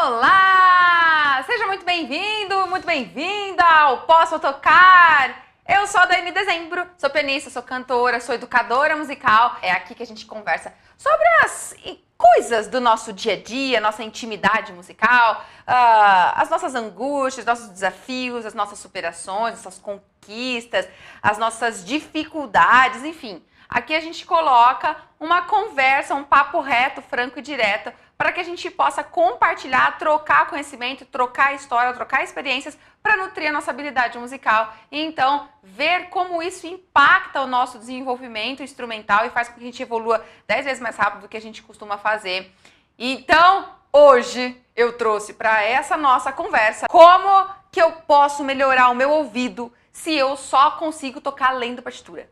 Olá! Seja muito bem-vindo, muito bem-vinda ao Posso Tocar! Eu sou a Daiane Dezembro, sou pianista, sou cantora, sou educadora musical. É aqui que a gente conversa sobre as coisas do nosso dia a dia, nossa intimidade musical, as nossas angústias, nossos desafios, as nossas superações, nossas conquistas, as nossas dificuldades, enfim. Aqui a gente coloca uma conversa, um papo reto, franco e direto, para que a gente possa compartilhar, trocar conhecimento, trocar história, trocar experiências para nutrir a nossa habilidade musical e então ver como isso impacta o nosso desenvolvimento instrumental e faz com que a gente evolua 10 vezes mais rápido do que a gente costuma fazer. Então, hoje eu trouxe para essa nossa conversa como que eu posso melhorar o meu ouvido se eu só consigo tocar além da partitura.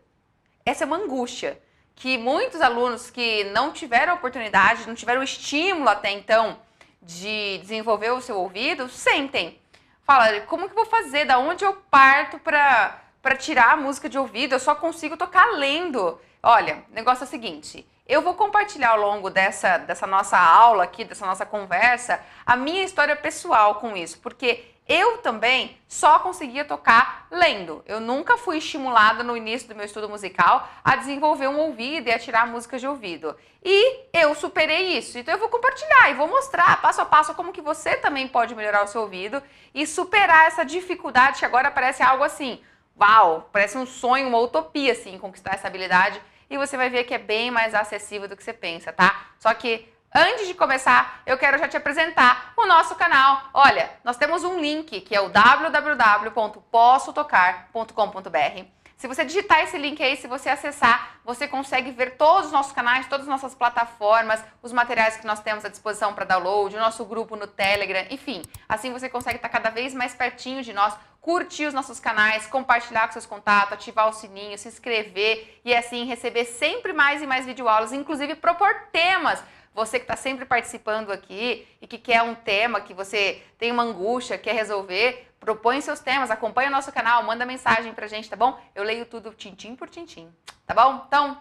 Essa é uma angústia que muitos alunos que não tiveram a oportunidade, não tiveram o estímulo até então de desenvolver o seu ouvido, sentem. Fala, como que eu vou fazer? Da onde eu parto para tirar a música de ouvido? Eu só consigo tocar lendo. Olha, o negócio é o seguinte, eu vou compartilhar ao longo dessa nossa aula aqui, dessa nossa conversa, a minha história pessoal com isso, porque eu também só conseguia tocar lendo. Eu nunca fui estimulada no início do meu estudo musical a desenvolver um ouvido e a tirar músicas de ouvido. E eu superei isso. Então eu vou compartilhar e vou mostrar passo a passo como que você também pode melhorar o seu ouvido e superar essa dificuldade que agora parece algo assim, uau, parece um sonho, uma utopia assim, conquistar essa habilidade. E você vai ver que é bem mais acessível do que você pensa, tá? Só que antes de começar, eu quero já te apresentar o nosso canal. Olha, nós temos um link que é o www.possotocar.com.br. Se você digitar esse link aí, se você acessar, você consegue ver todos os nossos canais, todas as nossas plataformas, os materiais que nós temos à disposição para download, o nosso grupo no Telegram, enfim. Assim você consegue estar cada vez mais pertinho de nós, curtir os nossos canais, compartilhar com seus contatos, ativar o sininho, se inscrever e assim receber sempre mais e mais videoaulas, inclusive propor temas. Você que está sempre participando aqui e que quer um tema, que você tem uma angústia, quer resolver, propõe seus temas, acompanha o nosso canal, manda mensagem pra gente, tá bom? Eu leio tudo tintim por tintim, tá bom? Então,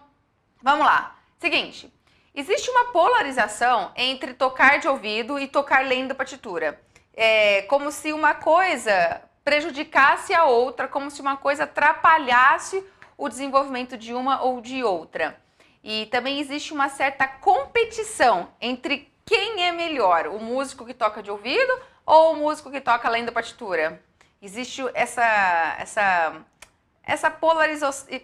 vamos lá. Seguinte, existe uma polarização entre tocar de ouvido e tocar lendo partitura. É como se uma coisa prejudicasse a outra, como se uma coisa atrapalhasse o desenvolvimento de uma ou de outra. E também existe uma certa competição entre quem é melhor, o músico que toca de ouvido ou o músico que toca além da partitura. Existe essa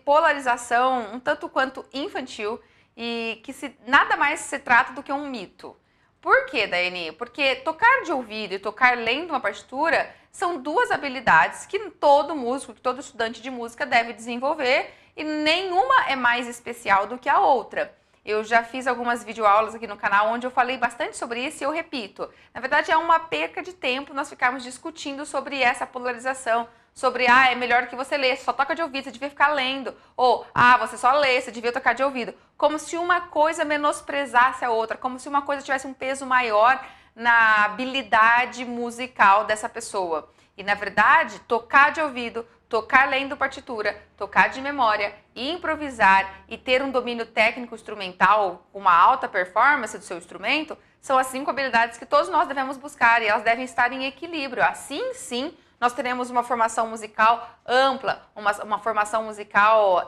polarização um tanto quanto infantil e que nada mais se trata do que um mito. Por quê, Daiane? Porque tocar de ouvido e tocar lendo uma partitura são duas habilidades que todo músico, que todo estudante de música deve desenvolver e nenhuma é mais especial do que a outra. Eu já fiz algumas videoaulas aqui no canal onde eu falei bastante sobre isso e eu repito. Na verdade é uma perca de tempo nós ficarmos discutindo sobre essa polarização, sobre, é melhor que você lê, só toca de ouvido, você devia ficar lendo. Ou, você só lê, você devia tocar de ouvido. Como se uma coisa menosprezasse a outra, como se uma coisa tivesse um peso maior na habilidade musical dessa pessoa. E na verdade, tocar de ouvido, tocar lendo partitura, tocar de memória, improvisar e ter um domínio técnico instrumental, uma alta performance do seu instrumento, são as 5 habilidades que todos nós devemos buscar e elas devem estar em equilíbrio. Assim, sim, nós teremos uma formação musical ampla, uma formação musical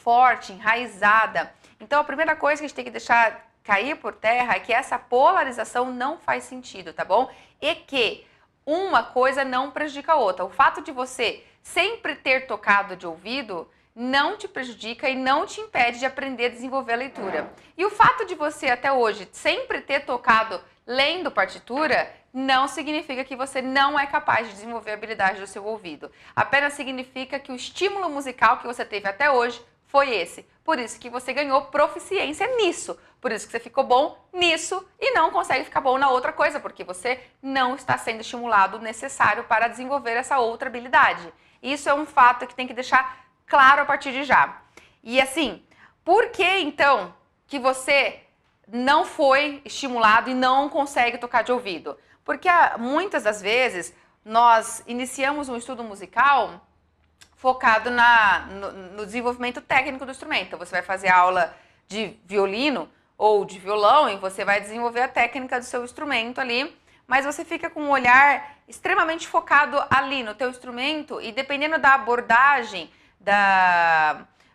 forte, enraizada. Então, a primeira coisa que a gente tem que deixar cair por terra é que essa polarização não faz sentido, tá bom? E que uma coisa não prejudica a outra. O fato de você sempre ter tocado de ouvido não te prejudica e não te impede de aprender a desenvolver a leitura. E o fato de você até hoje sempre ter tocado lendo partitura não significa que você não é capaz de desenvolver a habilidade do seu ouvido. Apenas significa que o estímulo musical que você teve até hoje foi esse. Por isso que você ganhou proficiência nisso. Por isso que você ficou bom nisso e não consegue ficar bom na outra coisa, porque você não está sendo estimulado o necessário para desenvolver essa outra habilidade. Isso é um fato que tem que deixar claro a partir de já. E assim, por que então que você não foi estimulado e não consegue tocar de ouvido? Porque muitas das vezes nós iniciamos um estudo musical focado no desenvolvimento técnico do instrumento. Então, você vai fazer aula de violino ou de violão e você vai desenvolver a técnica do seu instrumento ali mas você fica com um olhar extremamente focado ali no teu instrumento e dependendo da abordagem,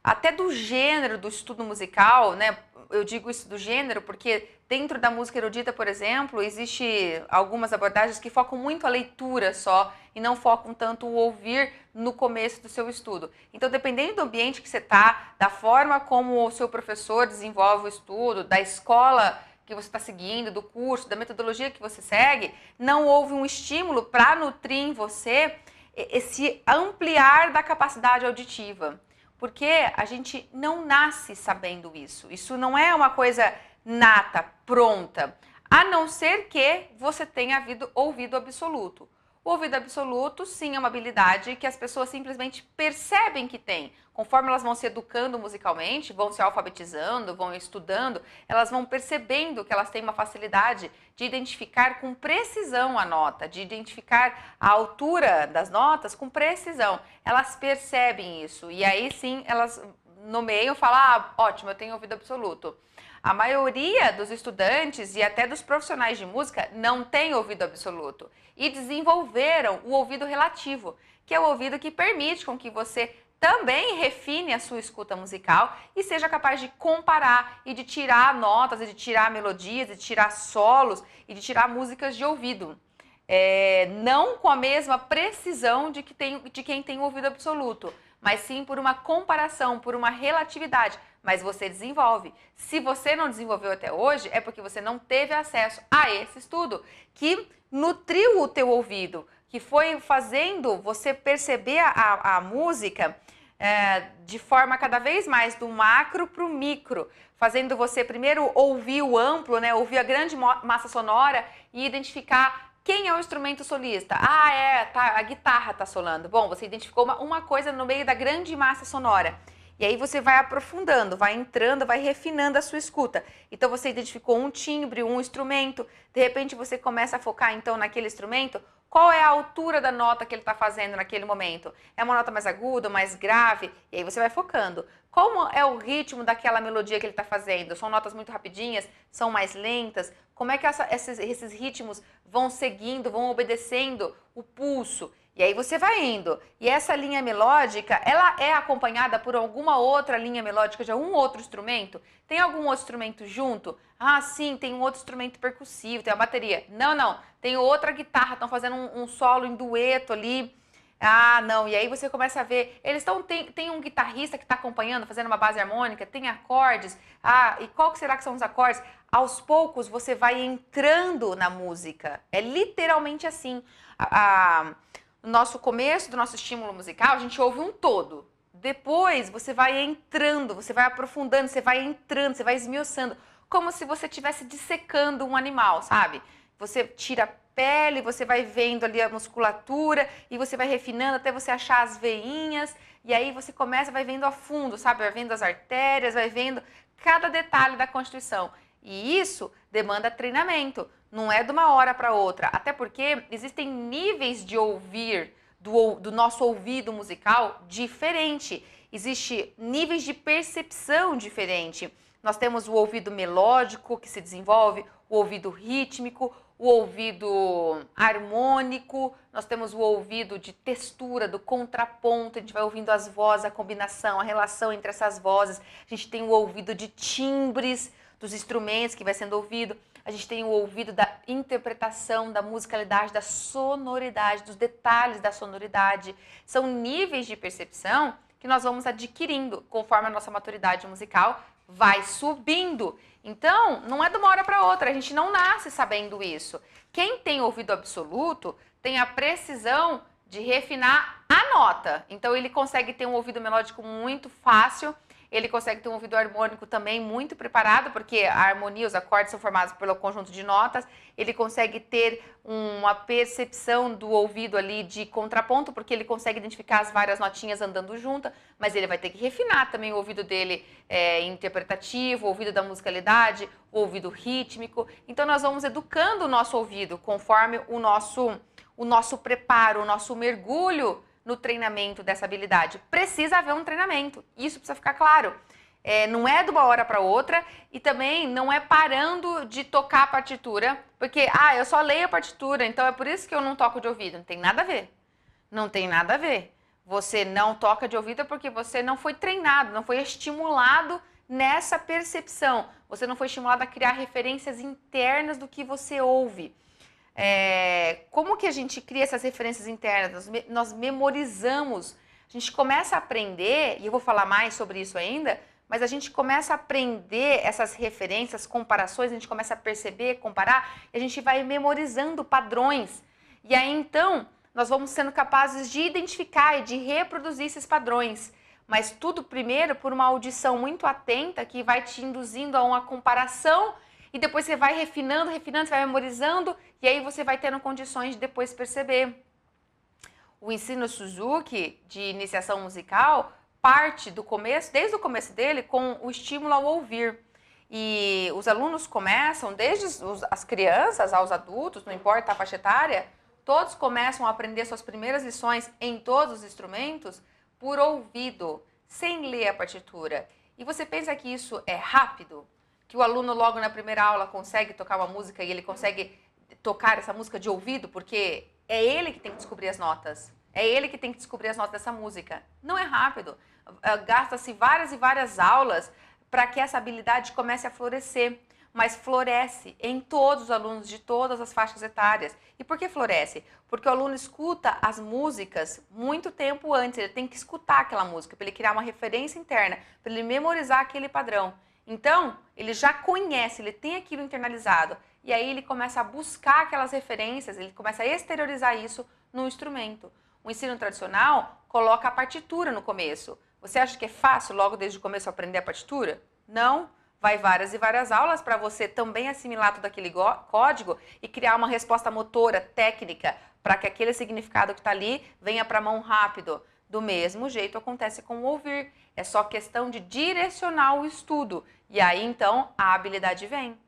até do gênero do estudo musical, né? Eu digo isso do gênero porque dentro da música erudita, por exemplo, existe algumas abordagens que focam muito a leitura só e não focam tanto o ouvir no começo do seu estudo. Então, dependendo do ambiente que você está, da forma como o seu professor desenvolve o estudo, da escola que você está seguindo, do curso, da metodologia que você segue, não houve um estímulo para nutrir em você esse ampliar da capacidade auditiva. Porque a gente não nasce sabendo isso. Isso não é uma coisa nata, pronta. A não ser que você tenha ouvido absoluto. O ouvido absoluto, sim, é uma habilidade que as pessoas simplesmente percebem que tem. Conforme elas vão se educando musicalmente, vão se alfabetizando, vão estudando, elas vão percebendo que elas têm uma facilidade de identificar com precisão a nota, de identificar a altura das notas com precisão. Elas percebem isso e aí sim elas nomeiam e falam, ah, ótimo, eu tenho ouvido absoluto. A maioria dos estudantes e até dos profissionais de música não tem ouvido absoluto e desenvolveram o ouvido relativo, que é o ouvido que permite com que você também refine a sua escuta musical e seja capaz de comparar e de tirar notas, e de tirar melodias, e de tirar solos e de tirar músicas de ouvido. Não com a mesma precisão de quem tem ouvido absoluto, mas sim por uma comparação, por uma relatividade. Mas você desenvolve. Se você não desenvolveu até hoje, é porque você não teve acesso a esse estudo que nutriu o teu ouvido, que foi fazendo você perceber a música de forma cada vez mais do macro para o micro, fazendo você primeiro ouvir o amplo, né, ouvir a grande massa sonora e identificar quem é o instrumento solista. A guitarra está solando. Bom, você identificou uma coisa no meio da grande massa sonora. E aí você vai aprofundando, vai entrando, vai refinando a sua escuta. Então você identificou um timbre, um instrumento, de repente você começa a focar então naquele instrumento, qual é a altura da nota que ele está fazendo naquele momento? É uma nota mais aguda, mais grave? E aí você vai focando. Como é o ritmo daquela melodia que ele está fazendo? São notas muito rapidinhas? São mais lentas? Como é que esses ritmos vão seguindo, vão obedecendo o pulso? E aí você vai indo. E essa linha melódica, ela é acompanhada por alguma outra linha melódica de algum outro instrumento? Tem algum outro instrumento junto? Ah, sim, tem um outro instrumento percussivo, tem a bateria. Não. Tem outra guitarra, estão fazendo um solo em dueto ali. Ah, não. E aí você começa a ver, tem um guitarrista que está acompanhando, fazendo uma base harmônica, tem acordes. Ah, e qual que será que são os acordes? Aos poucos você vai entrando na música. É literalmente assim. No nosso começo do nosso estímulo musical, a gente ouve um todo. Depois você vai entrando, você vai aprofundando, você vai entrando, você vai esmiuçando, como se você estivesse dissecando um animal, sabe? Você tira a pele, você vai vendo ali a musculatura e você vai refinando até você achar as veinhas e aí você vai vendo a fundo, sabe? Vai vendo as artérias, vai vendo cada detalhe da constituição. E isso demanda treinamento, não é de uma hora para outra, até porque existem níveis de ouvir do nosso ouvido musical diferente, existem níveis de percepção diferente. Nós temos o ouvido melódico que se desenvolve, o ouvido rítmico, o ouvido harmônico, nós temos o ouvido de textura, do contraponto, a gente vai ouvindo as vozes, a combinação, a relação entre essas vozes, a gente tem o ouvido de timbres, dos instrumentos que vai sendo ouvido, a gente tem o ouvido da interpretação, da musicalidade, da sonoridade, dos detalhes da sonoridade. São níveis de percepção que nós vamos adquirindo conforme a nossa maturidade musical vai subindo. Então, não é de uma hora para outra, a gente não nasce sabendo isso. Quem tem ouvido absoluto tem a precisão de refinar a nota. Então, ele consegue ter um ouvido melódico muito fácil, ele consegue ter um ouvido harmônico também muito preparado, porque a harmonia, os acordes são formados pelo conjunto de notas. Ele consegue ter uma percepção do ouvido ali de contraponto, porque ele consegue identificar as várias notinhas andando juntas, mas ele vai ter que refinar também o ouvido dele interpretativo, o ouvido da musicalidade, o ouvido rítmico. Então nós vamos educando o nosso ouvido conforme o nosso preparo, o nosso mergulho no treinamento dessa habilidade. Precisa haver um treinamento, isso precisa ficar claro. Não é de uma hora para outra e também não é parando de tocar a partitura, porque, eu só leio a partitura, então é por isso que eu não toco de ouvido. Não tem nada a ver. Não tem nada a ver. Você não toca de ouvido porque você não foi treinado, não foi estimulado nessa percepção. Você não foi estimulado a criar referências internas do que você ouve. Como que a gente cria essas referências internas? Nós memorizamos. A gente começa a aprender, e eu vou falar mais sobre isso ainda, mas a gente começa a aprender essas referências, comparações, a gente começa a perceber, comparar, e a gente vai memorizando padrões. E aí, então, nós vamos sendo capazes de identificar e de reproduzir esses padrões. Mas tudo primeiro por uma audição muito atenta que vai te induzindo a uma comparação e depois você vai refinando, você vai memorizando e aí você vai tendo condições de depois perceber. O ensino Suzuki de iniciação musical parte do começo, desde o começo dele, com o estímulo ao ouvir. E os alunos começam, desde as crianças aos adultos, não importa a faixa etária, todos começam a aprender suas primeiras lições em todos os instrumentos por ouvido, sem ler a partitura. E você pensa que isso é rápido? Que o aluno logo na primeira aula consegue tocar uma música e ele consegue tocar essa música de ouvido? Porque é ele que tem que descobrir as notas. É ele que tem que descobrir as notas dessa música. Não é rápido. Gasta-se várias e várias aulas para que essa habilidade comece a florescer. Mas floresce em todos os alunos de todas as faixas etárias. E por que floresce? Porque o aluno escuta as músicas muito tempo antes, ele tem que escutar aquela música, para ele criar uma referência interna, para ele memorizar aquele padrão. Então, ele já conhece, ele tem aquilo internalizado, e aí ele começa a buscar aquelas referências, ele começa a exteriorizar isso no instrumento. O ensino tradicional coloca a partitura no começo. Você acha que é fácil logo desde o começo aprender a partitura? Não. Vai várias e várias aulas para você também assimilar todo aquele código e criar uma resposta motora, técnica, para que aquele significado que está ali venha para a mão rápido. Do mesmo jeito acontece com o ouvir. É só questão de direcionar o estudo. E aí, então, a habilidade vem.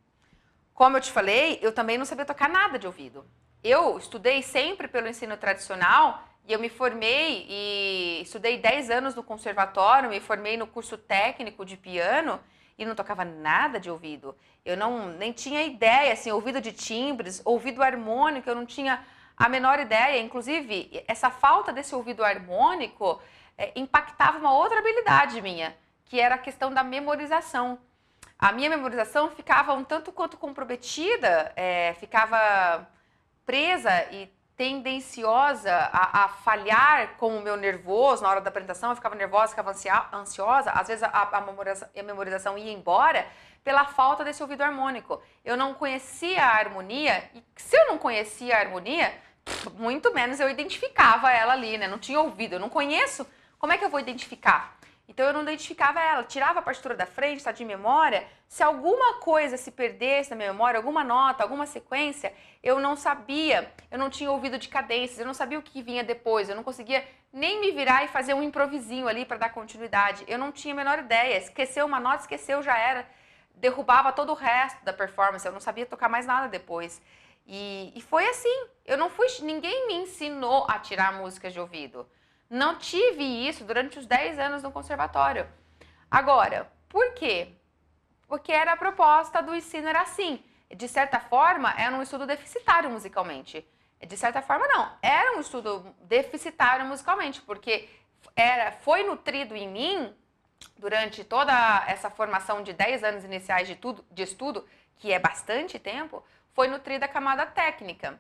Como eu te falei, eu também não sabia tocar nada de ouvido. Eu estudei sempre pelo ensino tradicional e eu me formei e estudei 10 anos no conservatório, me formei no curso técnico de piano e não tocava nada de ouvido. Eu nem tinha ideia, assim, ouvido de timbres, ouvido harmônico, eu não tinha a menor ideia. Inclusive, essa falta desse ouvido harmônico impactava uma outra habilidade minha, que era a questão da memorização. A minha memorização ficava um tanto quanto comprometida, ficava presa e tendenciosa a falhar com o meu nervoso na hora da apresentação. Eu ficava nervosa, ficava ansiosa, às vezes a memorização ia embora pela falta desse ouvido harmônico. Eu não conhecia a harmonia, e se eu não conhecia a harmonia, muito menos eu identificava ela ali, né? Não tinha ouvido, eu não conheço, como é que eu vou identificar? Então eu não identificava ela, tirava a partitura da frente, tá de memória. Se alguma coisa se perdesse na minha memória, alguma nota, alguma sequência, eu não sabia, eu não tinha ouvido de cadências, eu não sabia o que vinha depois, eu não conseguia nem me virar e fazer um improvisinho ali para dar continuidade. Eu não tinha a menor ideia, esqueceu uma nota, esqueceu, já era, derrubava todo o resto da performance, eu não sabia tocar mais nada depois. E foi assim, ninguém me ensinou a tirar músicas de ouvido. Não tive isso durante os 10 anos no conservatório. Agora, por quê? Porque era a proposta do ensino, era assim. De certa forma, era um estudo deficitário musicalmente. De certa forma, não. Era um estudo deficitário musicalmente, porque foi nutrido em mim, durante toda essa formação de 10 anos iniciais de estudo, que é bastante tempo, foi nutrida a camada técnica.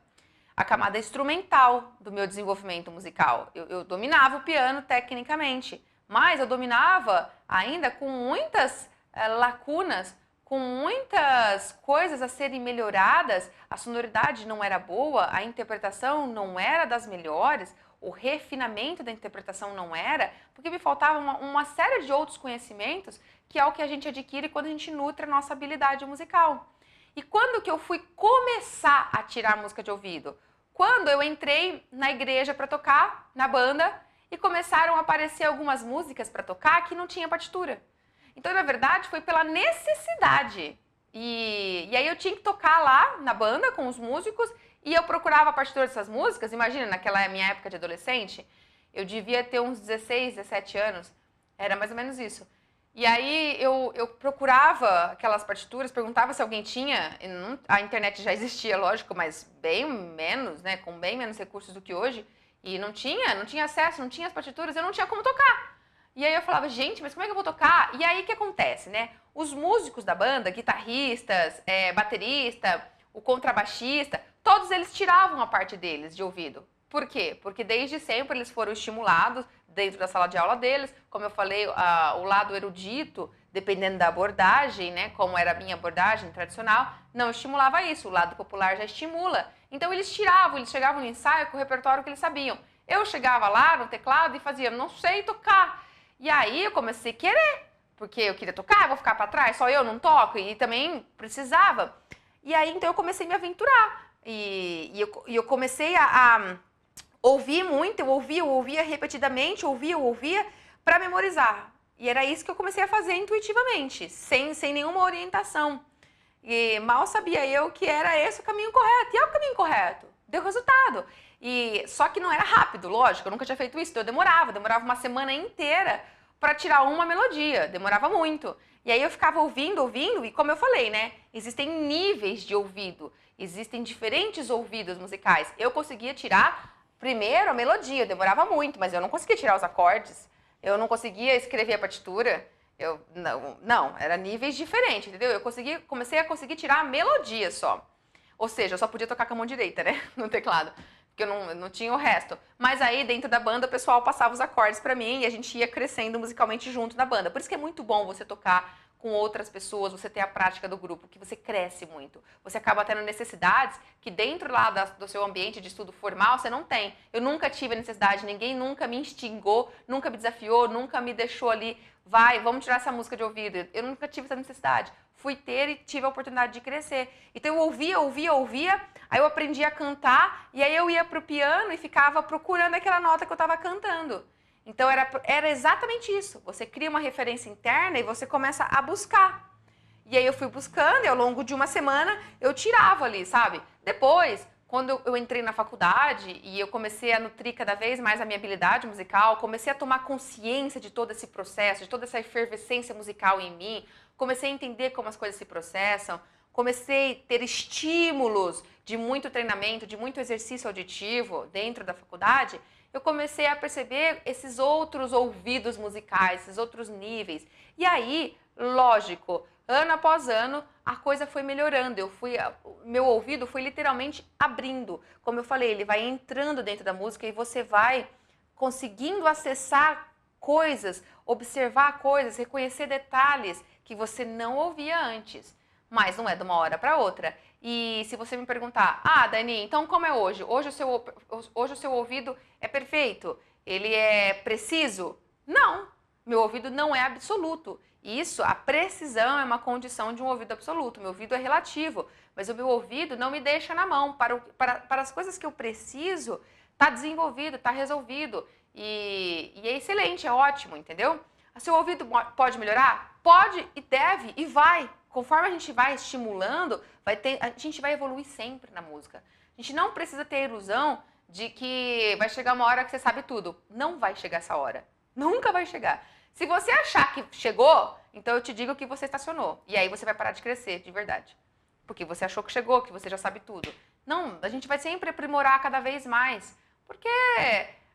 A camada instrumental do meu desenvolvimento musical. Eu dominava o piano tecnicamente, mas eu dominava ainda com muitas lacunas, com muitas coisas a serem melhoradas. A sonoridade não era boa, a interpretação não era das melhores, o refinamento da interpretação não era, porque me faltava uma série de outros conhecimentos, que é o que a gente adquire quando a gente nutre a nossa habilidade musical. E quando que eu fui começar a tirar música de ouvido? Quando eu entrei na igreja para tocar, na banda, e começaram a aparecer algumas músicas para tocar que não tinha partitura. Então, na verdade, foi pela necessidade. E aí eu tinha que tocar lá na banda com os músicos e eu procurava a partitura dessas músicas. Imagina, naquela minha época de adolescente, eu devia ter uns 16, 17 anos, era mais ou menos isso. E aí eu procurava aquelas partituras, perguntava se alguém tinha, a internet já existia, lógico, mas bem menos, né, com bem menos recursos do que hoje, e não tinha acesso, não tinha as partituras, eu não tinha como tocar. E aí eu falava, gente, mas como é que eu vou tocar? E aí o que acontece, né? Os músicos da banda, guitarristas, baterista, o contrabaixista, todos eles tiravam a parte deles de ouvido. Por quê? Porque desde sempre eles foram estimulados dentro da sala de aula deles, como eu falei, o lado erudito, dependendo da abordagem, né, como era a minha abordagem tradicional, não estimulava isso, o lado popular já estimula. Então eles tiravam, eles chegavam no ensaio com o repertório que eles sabiam. Eu chegava lá no teclado e fazia, não sei tocar. E aí eu comecei a querer, porque eu queria tocar, vou ficar para trás, só eu não toco, e também precisava. E aí então eu comecei a me aventurar, e eu comecei a ouvir muito, eu ouvia repetidamente, eu ouvia para memorizar. E era isso que eu comecei a fazer intuitivamente, sem nenhuma orientação. E mal sabia eu que era esse o caminho correto. E é o caminho correto. Deu resultado. E só que não era rápido, lógico, eu nunca tinha feito isso, então eu demorava uma semana inteira para tirar uma melodia, demorava muito. E aí eu ficava ouvindo, e como eu falei, né, existem níveis de ouvido, existem diferentes ouvidos musicais. Eu conseguia tirar primeiro a melodia, demorava muito, mas eu não conseguia tirar os acordes, eu não conseguia escrever a partitura, não, era níveis diferentes, entendeu? Comecei a conseguir tirar a melodia só. Ou seja, eu só podia tocar com a mão direita, né, no teclado, porque eu não tinha o resto. Mas aí, dentro da banda, o pessoal passava os acordes pra mim e a gente ia crescendo musicalmente junto na banda. Por isso que é muito bom você tocar com outras pessoas, você ter a prática do grupo, que você cresce muito. Você acaba tendo necessidades que dentro lá do seu ambiente de estudo formal você não tem. Eu nunca tive necessidade, ninguém nunca me instigou, nunca me desafiou, nunca me deixou ali, vai, vamos tirar essa música de ouvido. Eu nunca tive essa necessidade. Fui ter e tive a oportunidade de crescer. Então eu ouvia, aí eu aprendi a cantar, e aí eu ia pro piano e ficava procurando aquela nota que eu estava cantando. Então era exatamente isso. Você cria uma referência interna e você começa a buscar. E aí eu fui buscando e ao longo de uma semana eu tirava ali, sabe? Depois, quando eu entrei na faculdade e eu comecei a nutrir cada vez mais a minha habilidade musical, comecei a tomar consciência de todo esse processo, de toda essa efervescência musical em mim, comecei a entender como as coisas se processam, comecei a ter estímulos de muito treinamento, de muito exercício auditivo dentro da faculdade, eu comecei a perceber esses outros ouvidos musicais, esses outros níveis. E aí, lógico, ano após ano, a coisa foi melhorando. Meu ouvido foi literalmente abrindo. Como eu falei, ele vai entrando dentro da música e você vai conseguindo acessar coisas, observar coisas, reconhecer detalhes que você não ouvia antes. Mas não é de uma hora para outra. E se você me perguntar, Dani, então como é hoje? Hoje o seu ouvido é perfeito? Ele é preciso? Não, meu ouvido não é absoluto. Isso, a precisão é uma condição de um ouvido absoluto. Meu ouvido é relativo, mas o meu ouvido não me deixa na mão. Para as coisas que eu preciso, está desenvolvido, está resolvido. E é excelente, é ótimo, entendeu? O seu ouvido pode melhorar? Pode e deve e vai. Conforme a gente vai estimulando, a gente vai evoluir sempre na música. A gente não precisa ter a ilusão de que vai chegar uma hora que você sabe tudo. Não vai chegar essa hora. Nunca vai chegar. Se você achar que chegou, então eu te digo que você estacionou. E aí você vai parar de crescer, de verdade. Porque você achou que chegou, que você já sabe tudo. Não, a gente vai sempre aprimorar cada vez mais. Porque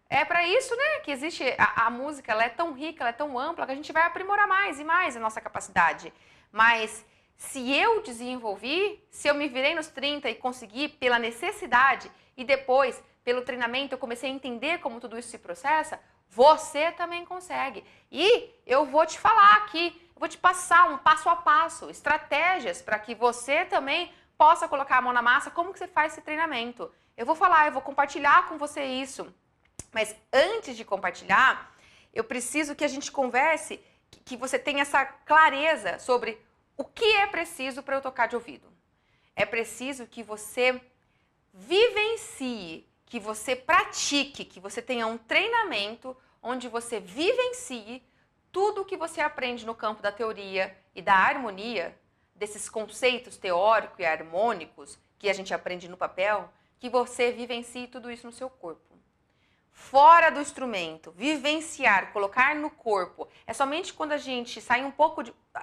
é para isso, né, que existe a música, ela é tão rica, ela é tão ampla, que a gente vai aprimorar mais e mais a nossa capacidade. Mas se eu desenvolvi, se eu me virei nos 30 e consegui pela necessidade e depois pelo treinamento eu comecei a entender como tudo isso se processa, você também consegue. E eu vou te falar aqui, eu vou te passar um passo a passo, estratégias para que você também possa colocar a mão na massa, como que você faz esse treinamento. Eu vou falar, eu vou compartilhar com você isso. Mas antes de compartilhar, eu preciso que a gente converse, que você tenha essa clareza sobre o que é preciso para eu tocar de ouvido. É preciso que você vivencie, que você pratique, que você tenha um treinamento onde você vivencie tudo o que você aprende no campo da teoria e da harmonia, desses conceitos teóricos e harmônicos que a gente aprende no papel, que você vivencie tudo isso no seu corpo. fora do instrumento, vivenciar, colocar no corpo, é somente quando a gente sai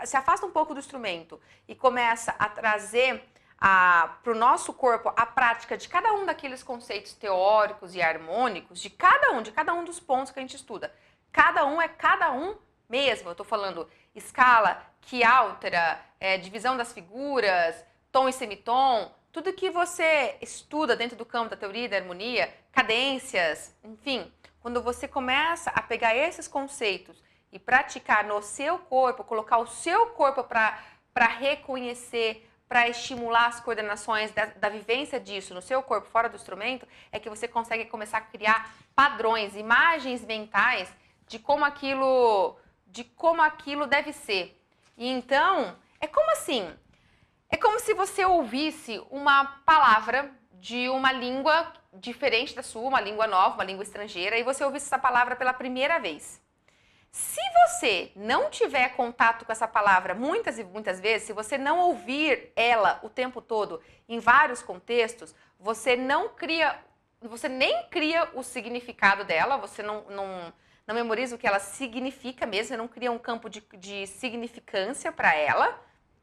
se afasta um pouco do instrumento e começa a trazer para o nosso corpo a prática de cada um daqueles conceitos teóricos e harmônicos, de cada um dos pontos que a gente estuda. Cada um é cada um mesmo. Eu estou falando escala, que altera, divisão das figuras, tom e semitom, tudo que você estuda dentro do campo da teoria da harmonia, cadências, enfim, quando você começa a pegar esses conceitos e praticar no seu corpo, colocar o seu corpo para reconhecer, para estimular as coordenações da vivência disso no seu corpo fora do instrumento, é que você consegue começar a criar padrões, imagens mentais de como aquilo deve ser. E então, é como assim? É como se você ouvisse uma palavra de uma língua diferente da sua, uma língua nova, uma língua estrangeira, e você ouvisse essa palavra pela primeira vez. Se você não tiver contato com essa palavra muitas e muitas vezes, se você não ouvir ela o tempo todo, em vários contextos, você nem cria o significado dela, você não memoriza o que ela significa mesmo, você não cria um campo de significância para ela,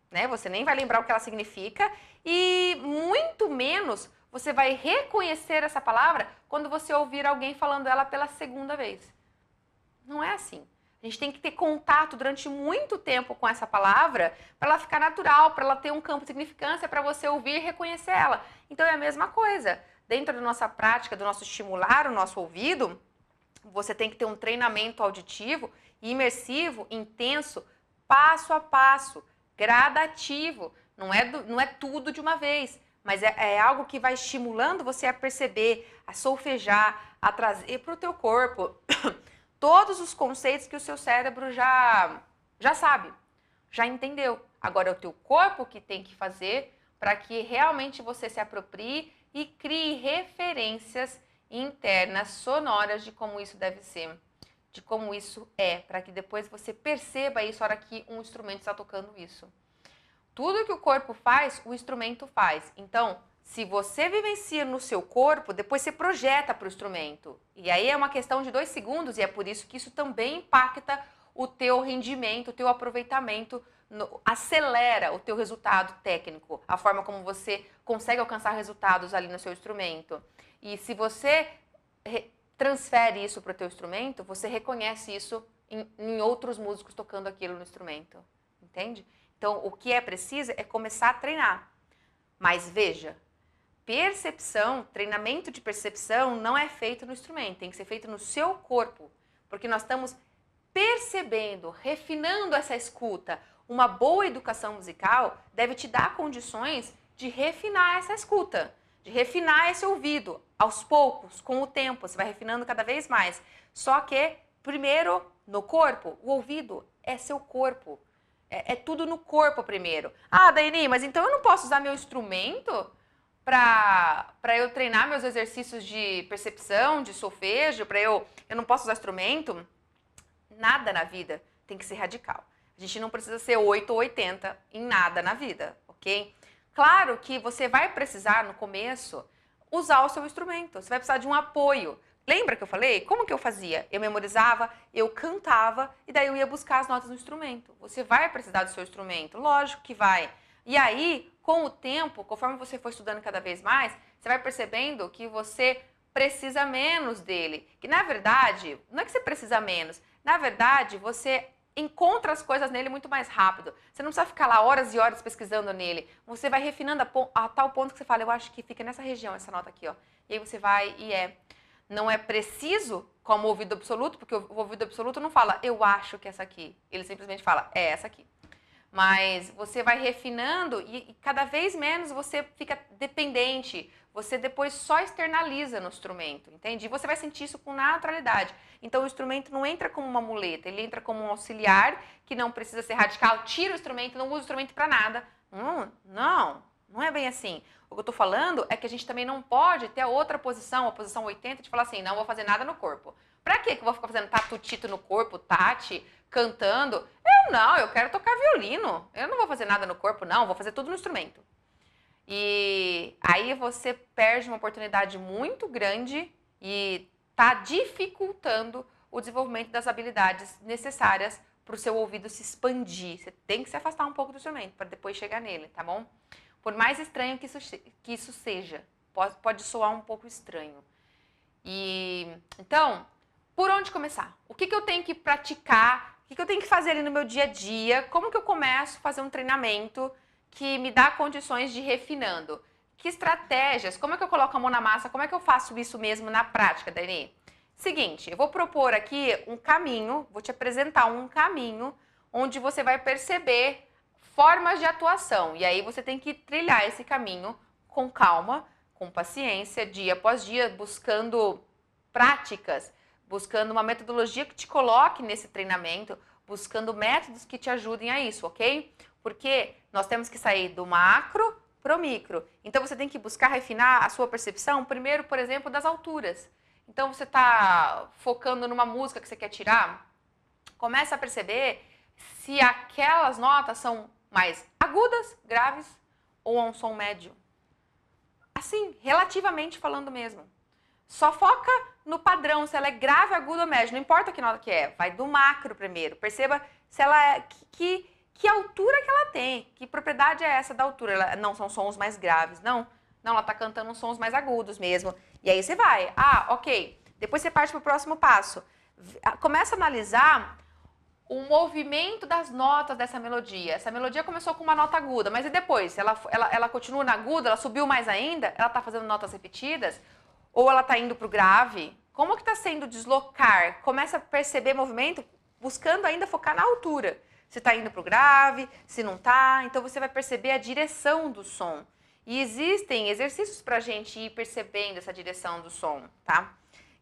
né? Você nem vai lembrar o que ela significa e muito menos você vai reconhecer essa palavra quando você ouvir alguém falando ela pela segunda vez. Não é assim. A gente tem que ter contato durante muito tempo com essa palavra para ela ficar natural, para ela ter um campo de significância, para você ouvir e reconhecer ela. Então é a mesma coisa. Dentro da nossa prática, do nosso estimular o nosso ouvido, você tem que ter um treinamento auditivo, imersivo, intenso, passo a passo, gradativo. Não é tudo de uma vez, mas é algo que vai estimulando você a perceber, a solfejar, a trazer para o teu corpo todos os conceitos que o seu cérebro já sabe, já entendeu. Agora é o teu corpo que tem que fazer para que realmente você se aproprie e crie referências internas, sonoras de como isso deve ser, de como isso é, para que depois você perceba isso na hora que um instrumento está tocando isso. Tudo que o corpo faz, o instrumento faz. Então, se você vivencia no seu corpo, depois você projeta para o instrumento. E aí é uma questão de 2 segundos e é por isso que isso também impacta o teu rendimento, o teu aproveitamento, acelera o teu resultado técnico, a forma como você consegue alcançar resultados ali no seu instrumento. E se você transfere isso para o teu instrumento, você reconhece isso em outros músicos tocando aquilo no instrumento, entende? Então, o que é preciso é começar a treinar. Mas veja, percepção, treinamento de percepção não é feito no instrumento, tem que ser feito no seu corpo, porque nós estamos percebendo, refinando essa escuta. Uma boa educação musical deve te dar condições de refinar essa escuta, de refinar esse ouvido, aos poucos, com o tempo, você vai refinando cada vez mais. Só que, primeiro, no corpo, o ouvido é seu corpo. É tudo no corpo primeiro. Ah, Daiane, mas então eu não posso usar meu instrumento para eu treinar meus exercícios de percepção, de solfejo, eu não posso usar instrumento? Nada na vida tem que ser radical. A gente não precisa ser 8 ou 80 em nada na vida, ok? Claro que você vai precisar, no começo, usar o seu instrumento. Você vai precisar de um apoio. Lembra que eu falei? Como que eu fazia? Eu memorizava, eu cantava e daí eu ia buscar as notas no instrumento. Você vai precisar do seu instrumento, lógico que vai. E aí, com o tempo, conforme você for estudando cada vez mais, você vai percebendo que você precisa menos dele. Que na verdade, não é que você precisa menos, na verdade, você encontra as coisas nele muito mais rápido. Você não precisa ficar lá horas e horas pesquisando nele. Você vai refinando a tal ponto que você fala, eu acho que fica nessa região, essa nota aqui, ó. E aí você vai e não é preciso como ouvido absoluto, porque o ouvido absoluto não fala, eu acho que é essa aqui. Ele simplesmente fala, é essa aqui. Mas você vai refinando e cada vez menos você fica dependente. Você depois só externaliza no instrumento, entende? E você vai sentir isso com naturalidade. Então o instrumento não entra como uma muleta, ele entra como um auxiliar que não precisa ser radical. Tira o instrumento, não usa o instrumento para nada. Não é bem assim. O que eu estou falando é que a gente também não pode ter a outra posição, a posição 80, de falar assim, não vou fazer nada no corpo. Pra quê que eu vou ficar fazendo tatu-tito no corpo, tati, cantando? Eu quero tocar violino. Eu não vou fazer nada no corpo, não, vou fazer tudo no instrumento. E aí você perde uma oportunidade muito grande e está dificultando o desenvolvimento das habilidades necessárias para o seu ouvido se expandir. Você tem que se afastar um pouco do instrumento para depois chegar nele, tá bom? Por mais estranho que isso seja, pode soar um pouco estranho. Então, por onde começar? O que eu tenho que praticar? O que eu tenho que fazer ali no meu dia a dia? Como que eu começo a fazer um treinamento que me dá condições de ir refinando? Que estratégias? Como é que eu coloco a mão na massa? Como é que eu faço isso mesmo na prática, Dani? Seguinte, eu vou propor aqui um caminho, vou te apresentar um caminho onde você vai perceber formas de atuação. E aí você tem que trilhar esse caminho com calma, com paciência, dia após dia, buscando práticas, buscando uma metodologia que te coloque nesse treinamento, buscando métodos que te ajudem a isso, ok? Porque nós temos que sair do macro para o micro. Então você tem que buscar refinar a sua percepção, primeiro, por exemplo, das alturas. Então você está focando numa música que você quer tirar, começa a perceber se aquelas notas são mais agudas, graves ou um som médio. Assim, relativamente falando mesmo. Só foca no padrão, se ela é grave, aguda ou média, não importa que nota que é, vai do macro primeiro. Perceba se ela é, que altura que ela tem, que propriedade é essa da altura. Ela, não são sons mais graves, não, ela está cantando uns sons mais agudos mesmo. E aí você vai, ok. Depois você parte para o próximo passo. Começa a analisar o movimento das notas dessa melodia. Essa melodia começou com uma nota aguda, mas e depois? Ela continua na aguda, ela subiu mais ainda? Ela está fazendo notas repetidas? Ou ela está indo para o grave? Como que está sendo deslocar? Começa a perceber movimento, buscando ainda focar na altura. Se está indo para o grave, se não está. Então você vai perceber a direção do som. E existem exercícios para a gente ir percebendo essa direção do som, tá?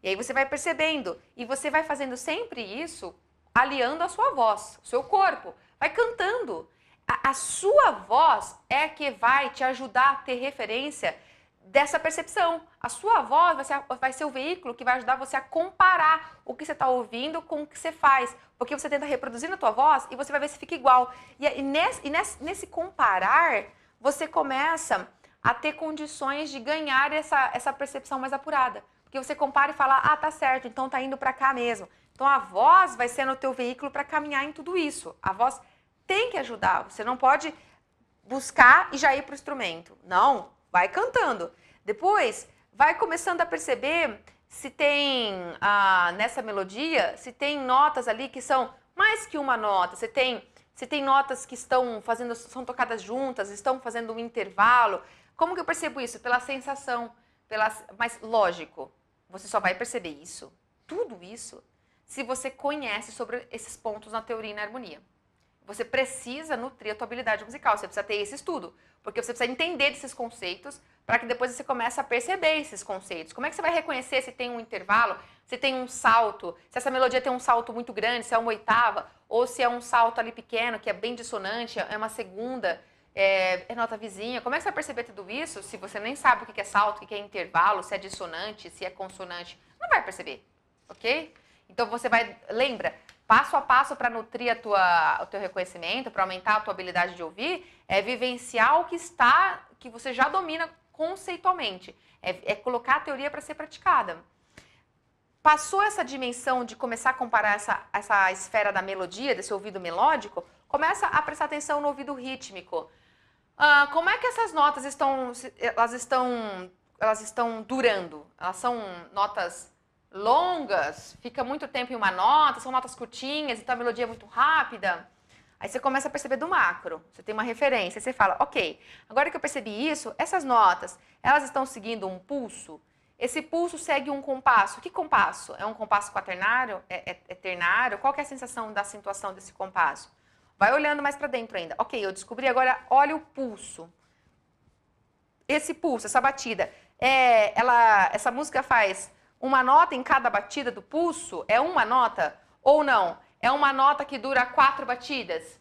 E aí você vai percebendo. E você vai fazendo sempre isso aliando a sua voz, o seu corpo. Vai cantando. A sua voz é que vai te ajudar a ter referência dessa percepção. A sua voz vai ser o veículo que vai ajudar você a comparar o que você está ouvindo com o que você faz. Porque você tenta reproduzir na tua voz e você vai ver se fica igual. E nesse comparar, você começa a ter condições de ganhar essa percepção mais apurada. Porque você compara e fala, tá certo, então tá indo para cá mesmo. Então a voz vai ser no teu veículo para caminhar em tudo isso. A voz tem que ajudar. Você não pode buscar e já ir para o instrumento. Não, vai cantando. Depois, vai começando a perceber se tem, nessa melodia, se tem notas ali que são mais que uma nota. Se tem notas que são tocadas juntas, estão fazendo um intervalo. Como que eu percebo isso? Pela sensação. Mas, lógico, você só vai perceber isso, tudo isso, se você conhece sobre esses pontos na teoria e na harmonia. Você precisa nutrir a tua habilidade musical, você precisa ter esse estudo, porque você precisa entender desses conceitos para que depois você comece a perceber esses conceitos. Como é que você vai reconhecer se tem um intervalo, se tem um salto, se essa melodia tem um salto muito grande, se é uma oitava, ou se é um salto ali pequeno, que é bem dissonante, é uma segunda, é nota vizinha. Como é que você vai perceber tudo isso se você nem sabe o que é salto, o que é intervalo, se é dissonante, se é consonante? Não vai perceber, ok? Então você vai, lembra, passo a passo para nutrir o teu reconhecimento, para aumentar a tua habilidade de ouvir, é vivenciar o que você já domina conceitualmente. É colocar a teoria para ser praticada. Passou essa dimensão de começar a comparar essa esfera da melodia, desse ouvido melódico, começa a prestar atenção no ouvido rítmico. Como é que essas notas elas estão durando? Elas são notas longas? Fica muito tempo em uma nota? São notas curtinhas, então a melodia é muito rápida? Aí você começa a perceber do macro, você tem uma referência, você fala, ok, agora que eu percebi isso, essas notas, elas estão seguindo um pulso? Esse pulso segue um compasso. Que compasso? É um compasso quaternário? É ternário? Qual que é a sensação da acentuação desse compasso? Vai olhando mais para dentro ainda. Ok, eu descobri agora, olha o pulso. Esse pulso, essa batida, essa música faz uma nota em cada batida do pulso? É uma nota ou não? É uma nota que dura 4 batidas?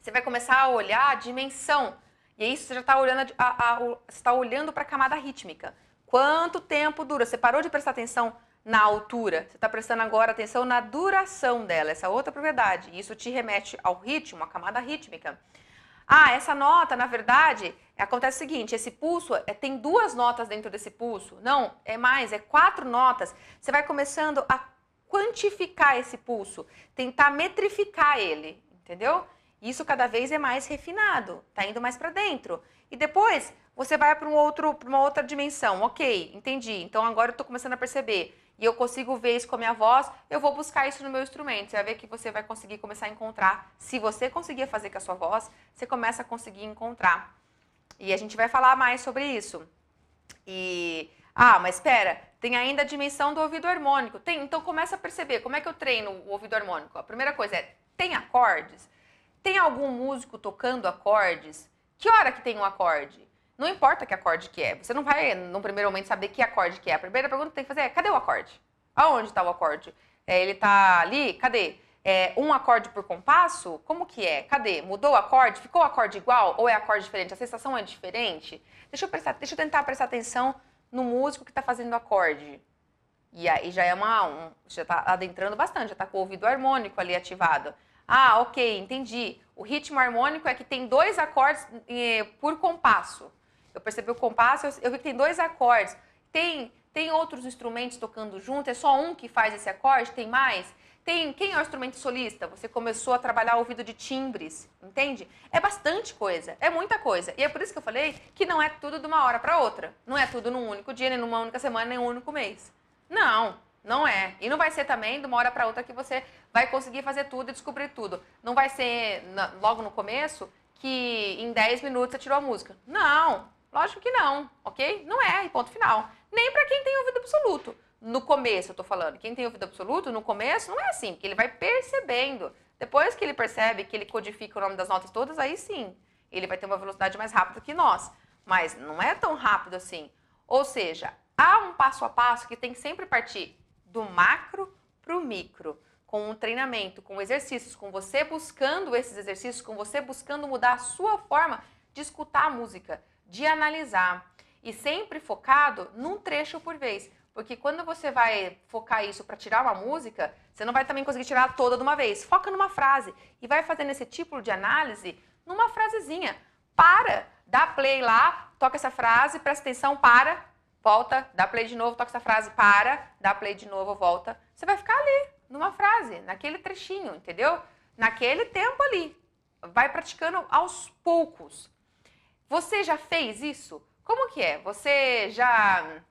Você vai começar a olhar a dimensão. E aí você já está olhando para a camada rítmica. Quanto tempo dura? Você parou de prestar atenção na altura, você está prestando agora atenção na duração dela, essa outra propriedade. Isso te remete ao ritmo, à camada rítmica. Essa nota, na verdade, Acontece o seguinte, esse pulso tem 2 notas dentro desse pulso. Não, é mais, é 4 notas. Você vai começando a quantificar esse pulso, tentar metrificar ele, entendeu? Isso cada vez é mais refinado, tá indo mais para dentro. E depois você vai para uma outra dimensão. Ok, entendi. Então agora eu estou começando a perceber e eu consigo ver isso com a minha voz, eu vou buscar isso no meu instrumento. Você vai ver que você vai conseguir começar a encontrar. Se você conseguir fazer com a sua voz, você começa a conseguir encontrar. E a gente vai falar mais sobre isso. Mas espera, tem ainda a dimensão do ouvido harmônico. Então começa a perceber como é que eu treino o ouvido harmônico. A primeira coisa tem acordes? Tem algum músico tocando acordes? Que hora que tem um acorde? Não importa que acorde que é. Você não vai, no primeiro momento, saber que acorde que é. A primeira pergunta que tem que fazer é, cadê o acorde? Aonde está o acorde? Ele está ali? Cadê? Um acorde por compasso? Como que é? Cadê? Mudou o acorde? Ficou o acorde igual? Ou é acorde diferente? A sensação é diferente? Deixa eu tentar prestar atenção no músico que está fazendo o acorde. E aí já já está adentrando bastante, já está com o ouvido harmônico ali ativado. Ok, entendi. O ritmo harmônico é que tem 2 acordes por compasso. Eu percebi o compasso, eu vi que tem 2 acordes. Tem outros instrumentos tocando junto? É só um que faz esse acorde? Tem mais? Quem é o instrumento solista? Você começou a trabalhar o ouvido de timbres, entende? É bastante coisa, é muita coisa. E é por isso que eu falei que não é tudo de uma hora para outra. Não é tudo num único dia, nem numa única semana, nem num único mês. Não é. E não vai ser também de uma hora para outra que você vai conseguir fazer tudo e descobrir tudo. Não vai ser logo no começo que em 10 minutos você tirou a música. Não, lógico que não, ok? Não é, e ponto final. Nem para quem tem ouvido absoluto. No começo, eu tô falando, quem tem ouvido absoluto, no começo, não é assim, porque ele vai percebendo. Depois que ele percebe, que ele codifica o nome das notas todas, aí sim, ele vai ter uma velocidade mais rápida que nós. Mas não é tão rápido assim. Ou seja, há um passo a passo que tem que sempre partir do macro para o micro, com um treinamento, com exercícios, com você buscando esses exercícios, com você buscando mudar a sua forma de escutar a música, de analisar. E sempre focado num trecho por vez. Porque quando você vai focar isso para tirar uma música, você não vai também conseguir tirar toda de uma vez. Foca numa frase e vai fazendo esse tipo de análise numa frasezinha. Para, dá play lá, toca essa frase, presta atenção, para, volta, dá play de novo, toca essa frase, para, dá play de novo, volta. Você vai ficar ali, numa frase, naquele trechinho, entendeu? Naquele tempo ali. Vai praticando aos poucos. Você já fez isso? Como que é? Você já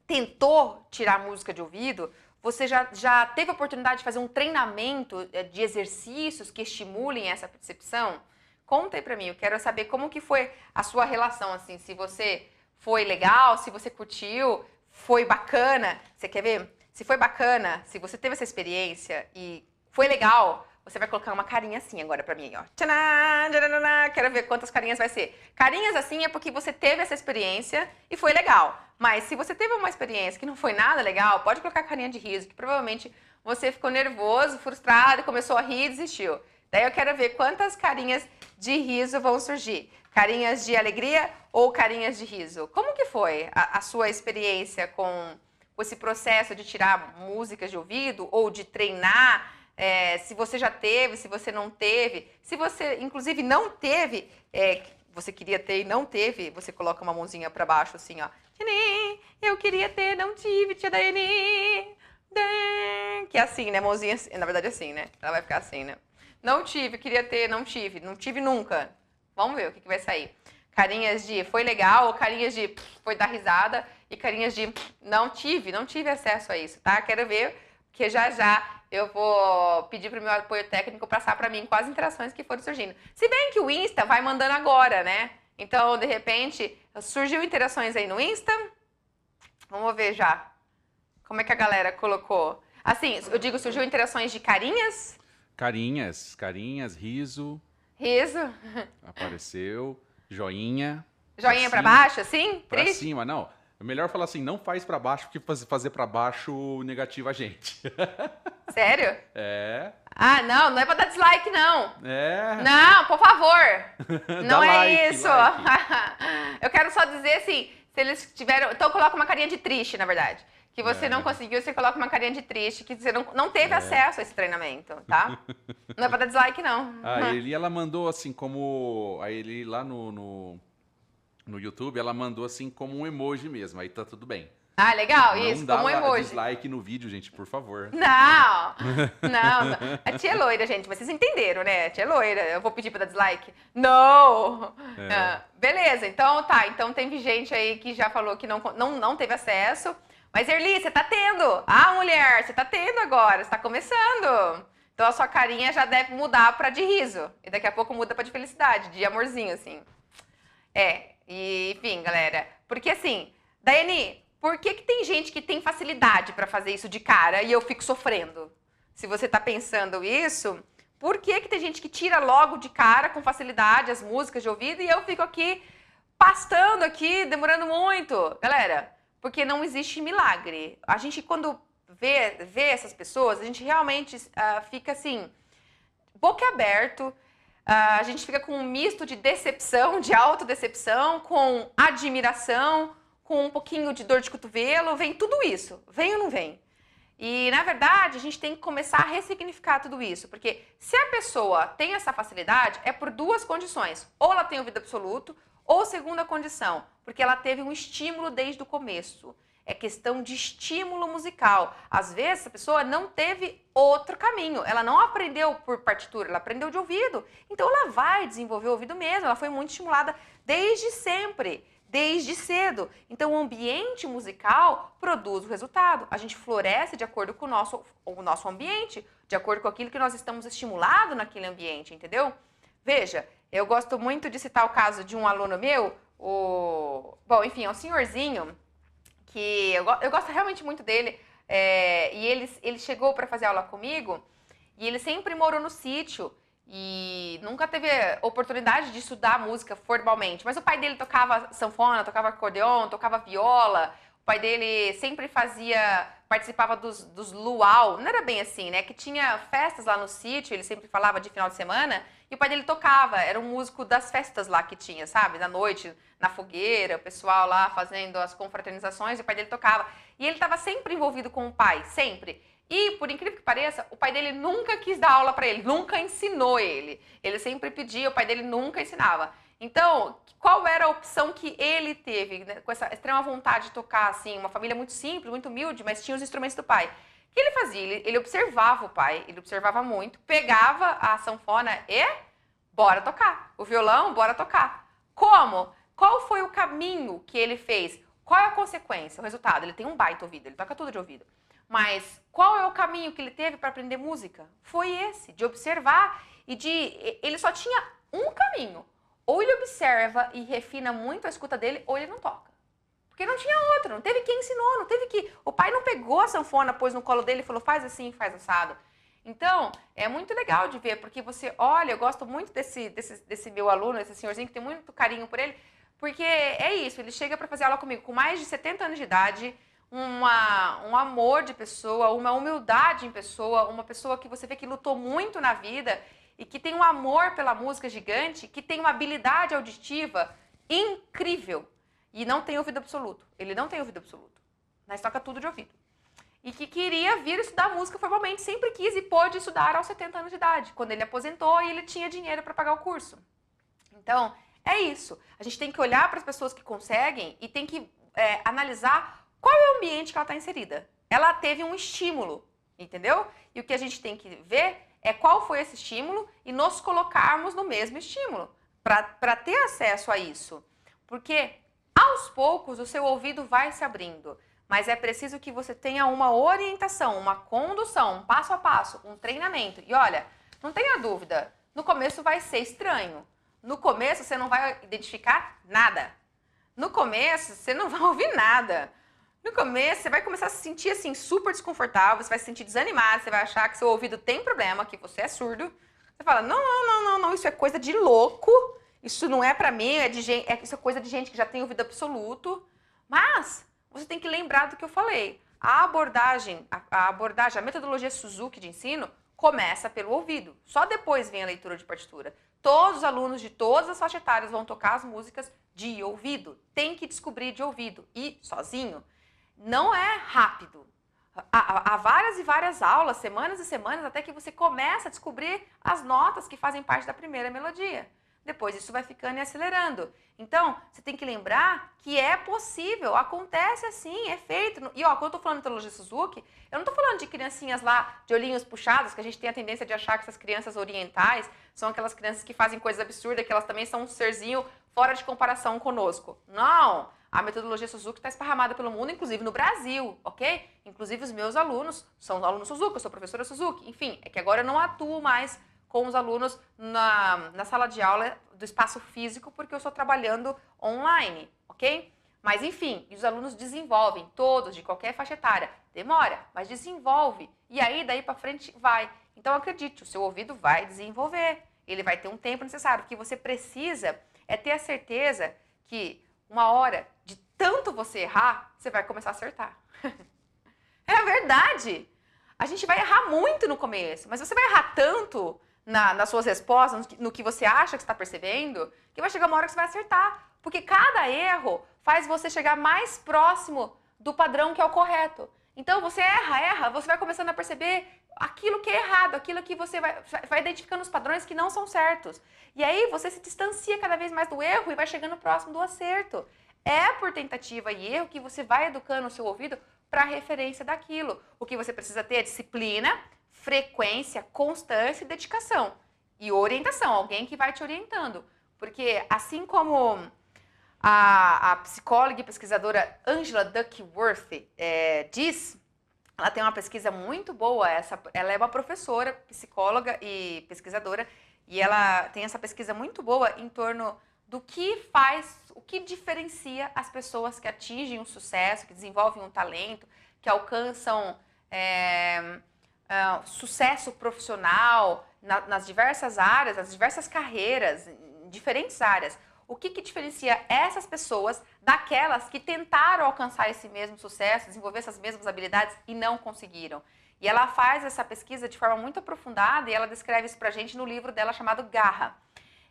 tentou tirar música de ouvido? Você já teve a oportunidade de fazer um treinamento de exercícios que estimulem essa percepção? Conta aí pra mim, eu quero saber como que foi a sua relação, assim, se você foi legal, se você curtiu, foi bacana. Você quer ver? Se foi bacana, se você teve essa experiência e foi legal, você vai colocar uma carinha assim agora pra mim, ó. Tcharam, tcharam, quero ver quantas carinhas vai ser. Carinhas assim é porque você teve essa experiência e foi legal. Mas se você teve uma experiência que não foi nada legal, pode colocar carinha de riso, que provavelmente você ficou nervoso, frustrado, começou a rir e desistiu. Daí eu quero ver quantas carinhas de riso vão surgir. Carinhas de alegria ou carinhas de riso? Como que foi a sua experiência com esse processo de tirar músicas de ouvido ou de treinar? Se você já teve, se você não teve, se você inclusive não teve, você queria ter e não teve, você coloca uma mãozinha para baixo assim, ó. Eu queria ter, não tive, tia Daiane. Que é assim, né? Mãozinha, na verdade assim, né? Ela vai ficar assim, né? Não tive, queria ter, não tive nunca. Vamos ver o que vai sair. Carinhas de foi legal, ou carinhas de foi dar risada, e carinhas de não tive acesso a isso, tá? Quero ver, porque já eu vou pedir pro meu apoio técnico passar para mim quais interações que foram surgindo. Se bem que o Insta vai mandando agora, né? Então, de repente, surgiu interações aí no Insta. Vamos ver já. Como é que a galera colocou? Assim, eu digo, surgiu interações de carinhas? Carinhas, riso. Riso. Apareceu. Joinha. Joinha pra baixo, assim? Pra Triste? cima, não. É melhor falar assim, não faz pra baixo, porque fazer pra baixo negativa a gente. Sério? É. Ah, não é pra dar dislike, não. É. Não, por favor. Não é like, isso. like. Eu quero só dizer assim, se eles tiveram... Então coloca uma carinha de triste, na verdade. Que você não conseguiu, você coloca uma carinha de triste, que você não teve acesso a esse treinamento, tá? Não é pra dar dislike, não. A Eli, ela mandou assim, como... A Eli lá no no YouTube, ela mandou assim como um emoji mesmo, aí tá tudo bem. Ah, legal, Não isso, dá como um emoji. dislike no vídeo, gente, por favor. Não, não. A tia é loira, gente, mas vocês entenderam, né? A tia é loira, eu vou pedir pra dar dislike? Não! É. Beleza, então tá. Então teve gente aí que já falou que não teve acesso. Mas, Erli, você tá tendo. Ah, mulher, você tá tendo agora, você tá começando. Então a sua carinha já deve mudar pra de riso. E daqui a pouco muda pra de felicidade, de amorzinho, assim. E enfim, galera. Porque assim, Daiane, por que tem gente que tem facilidade pra fazer isso de cara e eu fico sofrendo? Se você tá pensando isso, por que tem gente que tira logo de cara com facilidade as músicas de ouvido e eu fico aqui pastando aqui, demorando muito? Galera, porque não existe milagre. A gente, quando vê essas pessoas, a gente realmente fica assim, boquiaberto. A gente fica com um misto de decepção, de autodecepção, com admiração, com um pouquinho de dor de cotovelo, vem tudo isso. Vem ou não vem? E, na verdade, a gente tem que começar a ressignificar tudo isso, porque se a pessoa tem essa facilidade, é por duas condições. Ou ela tem ouvido absoluto, ou segunda condição, porque ela teve um estímulo desde o começo. É questão de estímulo musical. Às vezes, a pessoa não teve outro caminho. Ela não aprendeu por partitura, ela aprendeu de ouvido. Então, ela vai desenvolver o ouvido mesmo. Ela foi muito estimulada desde sempre, desde cedo. Então, o ambiente musical produz o resultado. A gente floresce de acordo com o nosso ambiente, de acordo com aquilo que nós estamos estimulados naquele ambiente, entendeu? Veja, eu gosto muito de citar o caso de um aluno meu, bom, enfim, é um senhorzinho que eu gosto realmente muito dele, e ele chegou para fazer aula comigo e ele sempre morou no sítio e nunca teve oportunidade de estudar música formalmente, mas o pai dele tocava sanfona, tocava acordeon, tocava viola, o pai dele sempre participava dos luau, não era bem assim, né, que tinha festas lá no sítio, ele sempre falava de final de semana, e o pai dele tocava, era um músico das festas lá que tinha, sabe? Da noite, na fogueira, o pessoal lá fazendo as confraternizações, e o pai dele tocava. E ele estava sempre envolvido com o pai, sempre. E, por incrível que pareça, o pai dele nunca quis dar aula para ele, nunca ensinou ele. Ele sempre pedia, o pai dele nunca ensinava. Então, qual era a opção que ele teve, né, com essa extrema vontade de tocar, assim, uma família muito simples, muito humilde, mas tinha os instrumentos do pai? O que ele fazia? Ele observava o pai, ele observava muito, pegava a sanfona e bora tocar. O violão, bora tocar. Como? Qual foi o caminho que ele fez? Qual é a consequência, o resultado? Ele tem um baita ouvido, ele toca tudo de ouvido. Mas qual é o caminho que ele teve para aprender música? Foi esse, de observar ele só tinha um caminho. Ou ele observa e refina muito a escuta dele, ou ele não toca. Porque não tinha outro, não teve quem ensinou, não teve que... O pai não pegou a sanfona, pôs no colo dele e falou, faz assim, faz assado. Então, é muito legal de ver, porque você olha, eu gosto muito desse meu aluno, esse senhorzinho que tem muito carinho por ele, porque é isso, ele chega para fazer aula comigo com mais de 70 anos de idade, um amor de pessoa, uma humildade em pessoa, uma pessoa que você vê que lutou muito na vida e que tem um amor pela música gigante, que tem uma habilidade auditiva incrível. E não tem ouvido absoluto. Ele não tem ouvido absoluto. Mas toca tudo de ouvido. E que queria vir estudar música formalmente, sempre quis e pôde estudar aos 70 anos de idade, quando ele aposentou e ele tinha dinheiro para pagar o curso. Então, é isso. A gente tem que olhar para as pessoas que conseguem e tem que analisar qual é o ambiente que ela está inserida. Ela teve um estímulo, entendeu? E o que a gente tem que ver é qual foi esse estímulo e nos colocarmos no mesmo estímulo para ter acesso a isso. Porque aos poucos o seu ouvido vai se abrindo, mas é preciso que você tenha uma orientação, uma condução, um passo a passo, um treinamento. E olha, não tenha dúvida, no começo vai ser estranho. No começo você não vai identificar nada. No começo você não vai ouvir nada. No começo você vai começar a se sentir assim super desconfortável, você vai se sentir desanimado, você vai achar que seu ouvido tem problema, que você é surdo. Você fala, não, isso é coisa de louco. Isso não é pra mim, isso é coisa de gente que já tem ouvido absoluto. Mas você tem que lembrar do que eu falei. A metodologia Suzuki de ensino começa pelo ouvido. Só depois vem a leitura de partitura. Todos os alunos de todas as faixas etárias vão tocar as músicas de ouvido. Tem que descobrir de ouvido. E sozinho. Não é rápido. Há várias e várias aulas, semanas e semanas, até que você começa a descobrir as notas que fazem parte da primeira melodia. depois isso vai ficando e acelerando. Então, você tem que lembrar que é possível, acontece assim, é feito. E ó, quando eu tô falando de metodologia Suzuki, eu não tô falando de criancinhas lá de olhinhos puxados, que a gente tem a tendência de achar que essas crianças orientais são aquelas crianças que fazem coisas absurdas, que elas também são um serzinho fora de comparação conosco. Não! A metodologia Suzuki está esparramada pelo mundo, inclusive no Brasil, ok? Inclusive os meus alunos são alunos Suzuki, eu sou professora Suzuki. Enfim, é que agora eu não atuo mais com os alunos na sala de aula do espaço físico, porque eu estou trabalhando online, ok? Mas enfim, os alunos desenvolvem, todos, de qualquer faixa etária. Demora, mas desenvolve. E aí, daí para frente, vai. Então, acredite, o seu ouvido vai desenvolver. Ele vai ter um tempo necessário. O que você precisa é ter a certeza que uma hora de tanto você errar, você vai começar a acertar. É verdade! A gente vai errar muito no começo, mas você vai errar tanto nas suas respostas, no que você acha que está percebendo, que vai chegar uma hora que você vai acertar. Porque cada erro faz você chegar mais próximo do padrão que é o correto. Então, você erra, você vai começando a perceber aquilo que é errado, aquilo que você vai identificando os padrões que não são certos. E aí, você se distancia cada vez mais do erro e vai chegando próximo do acerto. É por tentativa e erro que você vai educando o seu ouvido para a referência daquilo. O que você precisa ter é disciplina, frequência, constância e dedicação. E orientação, alguém que vai te orientando. Porque assim como a psicóloga e pesquisadora Angela Duckworth diz, ela tem uma pesquisa muito boa, ela é uma professora, psicóloga e pesquisadora, e ela tem essa pesquisa muito boa em torno do que faz, o que diferencia as pessoas que atingem um sucesso, que desenvolvem um talento, que alcançam sucesso profissional nas diversas áreas, nas diversas carreiras, em diferentes áreas. O que diferencia essas pessoas daquelas que tentaram alcançar esse mesmo sucesso, desenvolver essas mesmas habilidades e não conseguiram? E ela faz essa pesquisa de forma muito aprofundada e ela descreve isso pra gente no livro dela chamado Garra.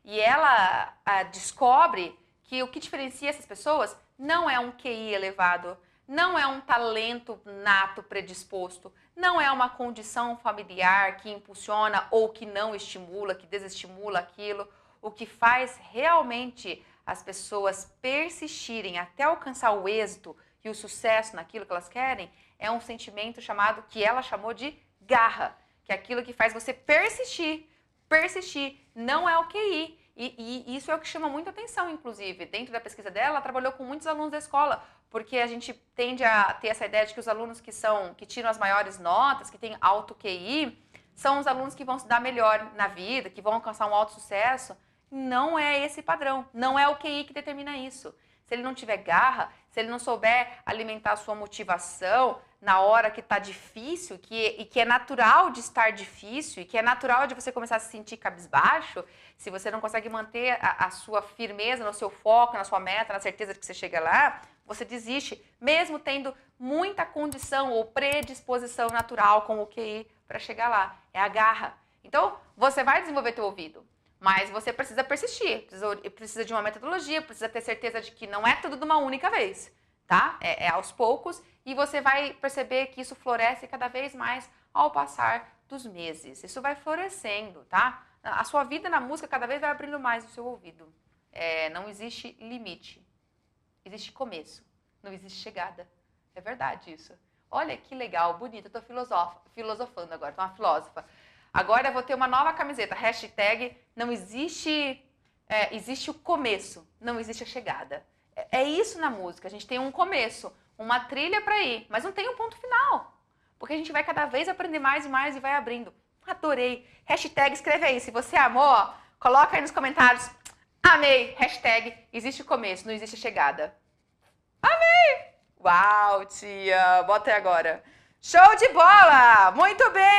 E ela descobre que o que diferencia essas pessoas não é um QI elevado, não é um talento nato predisposto, não é uma condição familiar que impulsiona ou que não estimula, que desestimula aquilo. O que faz realmente as pessoas persistirem até alcançar o êxito e o sucesso naquilo que elas querem é um sentimento chamado, que ela chamou de garra, que é aquilo que faz você persistir. Persistir não é o QI. E isso é o que chama muita atenção, inclusive. Dentro da pesquisa dela, ela trabalhou com muitos alunos da escola, porque a gente tende a ter essa ideia de que os alunos que tiram as maiores notas, que têm alto QI, são os alunos que vão se dar melhor na vida, que vão alcançar um alto sucesso. Não é esse padrão, não é o QI que determina isso. Se ele não tiver garra, se ele não souber alimentar a sua motivação na hora que está difícil, e que é natural de estar difícil, e que é natural de você começar a se sentir cabisbaixo, se você não consegue manter a sua firmeza no seu foco, na sua meta, na certeza de que você chega lá, você desiste, mesmo tendo muita condição ou predisposição natural com o QI para chegar lá. É a garra. Então, você vai desenvolver teu ouvido. Mas você precisa persistir, precisa de uma metodologia, precisa ter certeza de que não é tudo de uma única vez, tá? É aos poucos e você vai perceber que isso floresce cada vez mais ao passar dos meses. Isso vai florescendo, tá? A sua vida na música cada vez vai abrindo mais o seu ouvido. Não existe limite, existe começo, não existe chegada. É verdade isso. Olha que legal, bonito, eu tô filosofando agora, tô uma filósofa. Agora eu vou ter uma nova camiseta, hashtag não existe, existe o começo, não existe a chegada. É isso na música, a gente tem um começo, uma trilha para ir, mas não tem um ponto final. Porque a gente vai cada vez aprender mais e mais e vai abrindo. Adorei. Hashtag, escreve aí, se você amou, coloca aí nos comentários. Amei, hashtag existe o começo, não existe a chegada. Amei! Uau, tia, bota aí agora. Show de bola! Muito bem!